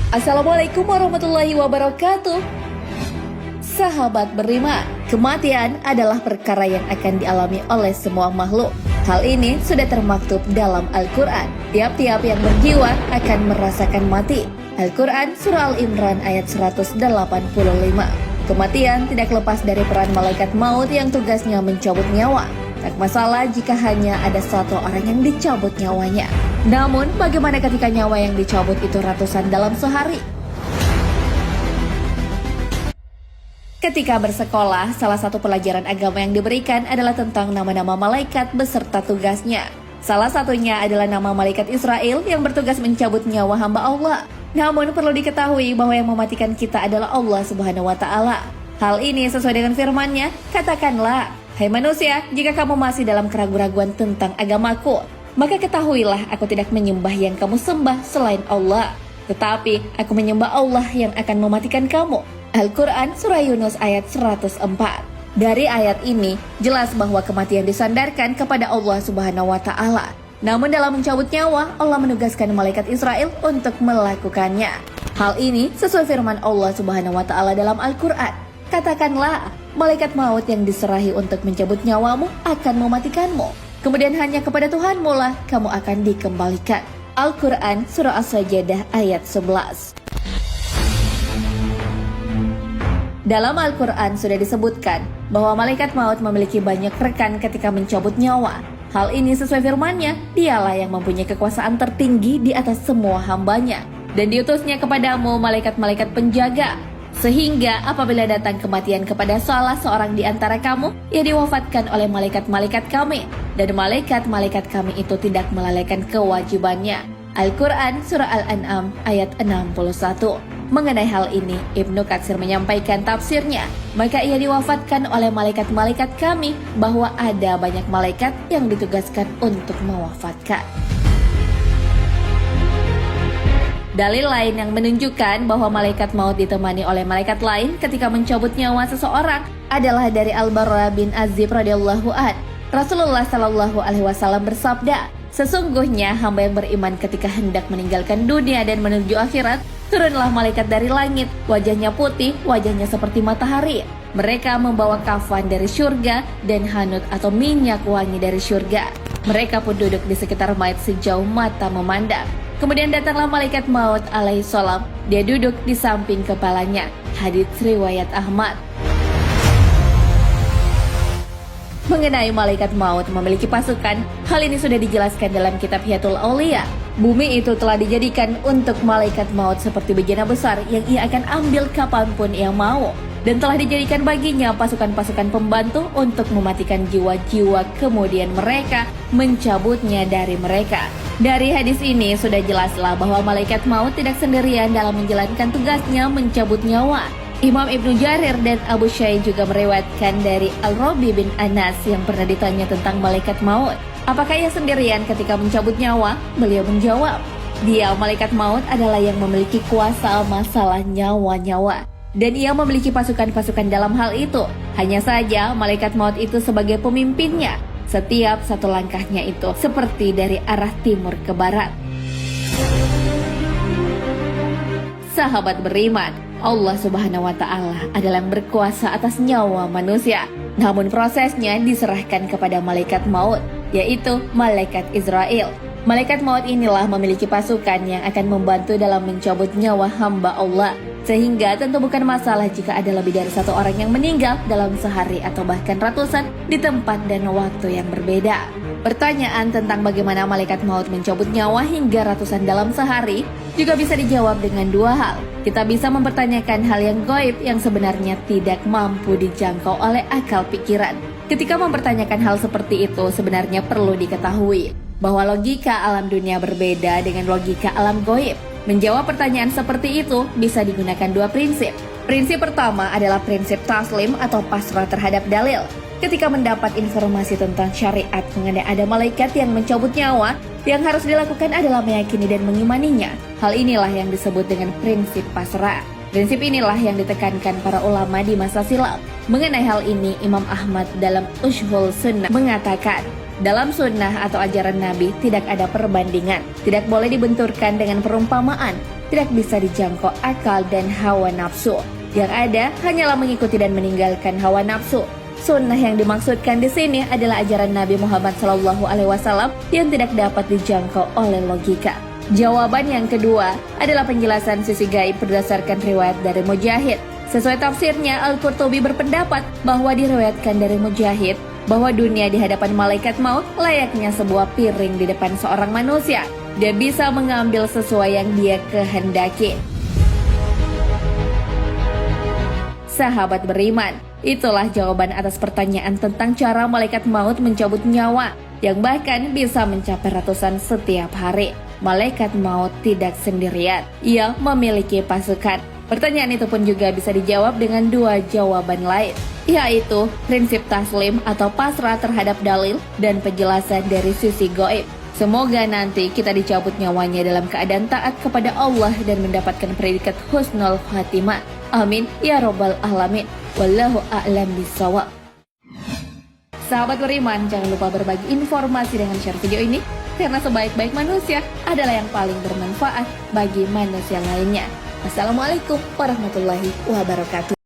Assalamualaikum warahmatullahi wabarakatuh. Sahabat beriman, kematian adalah perkara yang akan dialami oleh semua makhluk. Hal ini sudah termaktub dalam Al-Quran. Tiap-tiap yang berjiwa akan merasakan mati. Al-Quran Surah Al-Imran ayat 185. Kematian tidak lepas dari peran malaikat maut yang tugasnya mencabut nyawa. Tak masalah jika hanya ada satu orang yang dicabut nyawanya. Namun, bagaimana ketika nyawa yang dicabut itu ratusan dalam sehari? Ketika bersekolah, salah satu pelajaran agama yang diberikan adalah tentang nama-nama malaikat beserta tugasnya. Salah satunya adalah nama malaikat Israel yang bertugas mencabut nyawa hamba Allah. Namun perlu diketahui bahwa yang mematikan kita adalah Allah Subhanahu wa Ta'ala. Hal ini sesuai dengan firman-Nya, katakanlah, "Hai manusia, jika kamu masih dalam keraguan-raguan tentang agamaku, maka ketahuilah aku tidak menyembah yang kamu sembah selain Allah. Tetapi aku menyembah Allah yang akan mematikan kamu." Al-Quran Surah Yunus ayat 104. Dari ayat ini, jelas bahwa kematian disandarkan kepada Allah Subhanahu wa Ta'ala. Namun dalam mencabut nyawa, Allah menugaskan malaikat Israel untuk melakukannya. Hal ini sesuai firman Allah Subhanahu wa Ta'ala dalam Al-Quran. Katakanlah, malaikat maut yang diserahi untuk mencabut nyawamu akan mematikanmu. Kemudian hanya kepada Tuhanmu lah kamu akan dikembalikan. Al-Quran Surah As-Sajdah ayat 11. Dalam Al-Quran sudah disebutkan bahwa malaikat maut memiliki banyak rekan ketika mencabut nyawa. Hal ini sesuai firman-Nya, dialah yang mempunyai kekuasaan tertinggi di atas semua hambanya. Dan diutusnya kepadamu malaikat-malaikat penjaga. Sehingga apabila datang kematian kepada salah seorang di antara kamu, ia diwafatkan oleh malaikat-malaikat kami. Dan malaikat-malaikat kami itu tidak melalaikan kewajibannya. Al-Quran Surah Al-An'am ayat 61. Mengenai hal ini, Ibnu Katsir menyampaikan tafsirnya. Maka ia diwafatkan oleh malaikat-malaikat kami, bahwa ada banyak malaikat yang ditugaskan untuk mewafatkan. Dalil lain yang menunjukkan bahwa malaikat maut ditemani oleh malaikat lain ketika mencabut nyawa seseorang adalah dari Al-Barra bin Azib radhiyallahu an. Rasulullah Shallallahu alaihi wasallam bersabda, "Sesungguhnya hamba yang beriman ketika hendak meninggalkan dunia dan menuju akhirat, turunlah malaikat dari langit, wajahnya putih, wajahnya seperti matahari. Mereka membawa kafan dari syurga dan hanut atau minyak wangi dari syurga. Mereka pun duduk di sekitar mayat sejauh mata memandang. Kemudian datanglah malaikat maut alaihissalam. Dia duduk di samping kepalanya." Hadits riwayat Ahmad. Mengenai malaikat maut memiliki pasukan, hal ini sudah dijelaskan dalam kitab Hiyatul Aulia. Bumi itu telah dijadikan untuk malaikat maut seperti bejana besar yang ia akan ambil kapanpun ia mau. Dan telah dijadikan baginya pasukan-pasukan pembantu untuk mematikan jiwa-jiwa, kemudian mereka mencabutnya dari mereka. Dari hadis ini sudah jelaslah bahwa malaikat maut tidak sendirian dalam menjalankan tugasnya mencabut nyawa. Imam Ibnu Jarir dan Abu Syai juga meriwayatkan dari Al-Rabi bin Anas yang pernah ditanya tentang malaikat maut. Apakah ia sendirian ketika mencabut nyawa? Beliau menjawab, dia malaikat maut adalah yang memiliki kuasa masalah nyawa-nyawa. Dan ia memiliki pasukan-pasukan dalam hal itu. Hanya saja malaikat maut itu sebagai pemimpinnya. Setiap satu langkahnya itu seperti dari arah timur ke barat. Sahabat beriman, Allah Subhanahu wa Ta'ala adalah yang berkuasa atas nyawa manusia. Namun prosesnya diserahkan kepada malaikat maut, yaitu malaikat Israel. Malaikat maut inilah memiliki pasukan yang akan membantu dalam mencabut nyawa hamba Allah. Sehingga tentu bukan masalah jika ada lebih dari satu orang yang meninggal dalam sehari atau bahkan ratusan di tempat dan waktu yang berbeda. Pertanyaan tentang bagaimana malaikat maut mencabut nyawa hingga ratusan dalam sehari juga bisa dijawab dengan dua hal. Kita bisa mempertanyakan hal yang gaib yang sebenarnya tidak mampu dijangkau oleh akal pikiran. Ketika mempertanyakan hal seperti itu sebenarnya perlu diketahui bahwa logika alam dunia berbeda dengan logika alam gaib. Menjawab pertanyaan seperti itu bisa digunakan dua prinsip. Prinsip pertama adalah prinsip taslim atau pasrah terhadap dalil. Ketika mendapat informasi tentang syariat mengenai ada malaikat yang mencabut nyawa, yang harus dilakukan adalah meyakini dan mengimaninya. Hal inilah yang disebut dengan prinsip pasrah. Prinsip inilah yang ditekankan para ulama di masa silam. Mengenai hal ini, Imam Ahmad dalam Ushul Sunnah mengatakan, Dalam sunnah atau ajaran Nabi tidak ada perbandingan, tidak boleh dibenturkan dengan perumpamaan, tidak bisa dijangkau akal dan hawa nafsu. Yang ada hanyalah mengikuti dan meninggalkan hawa nafsu. Sunnah yang dimaksudkan di sini adalah ajaran Nabi Muhammad SAW yang tidak dapat dijangkau oleh logika. Jawaban yang kedua adalah penjelasan sisi gaib berdasarkan riwayat dari Mujahid. Sesuai tafsirnya, Al-Qurtubi berpendapat bahwa diriwayatkan dari Mujahid bahwa dunia di hadapan malaikat maut layaknya sebuah piring di depan seorang manusia. Dia bisa mengambil sesuai yang dia kehendaki. Sahabat beriman, itulah jawaban atas pertanyaan tentang cara malaikat maut mencabut nyawa, yang bahkan bisa mencapai ratusan setiap hari. Malaikat maut tidak sendirian, ia memiliki pasukan. Pertanyaan itu pun juga bisa dijawab dengan dua jawaban lain, yaitu prinsip taslim atau pasrah terhadap dalil dan penjelasan dari sisi gaib. Semoga nanti kita dicabut nyawanya dalam keadaan taat kepada Allah dan mendapatkan predikat husnul khatimah. Amin ya robbal alamin. Wallahu a'lam bishawab. Sahabat beriman, jangan lupa berbagi informasi dengan share video ini, karena sebaik-baik manusia adalah yang paling bermanfaat bagi manusia lainnya. Assalamualaikum warahmatullahi wabarakatuh.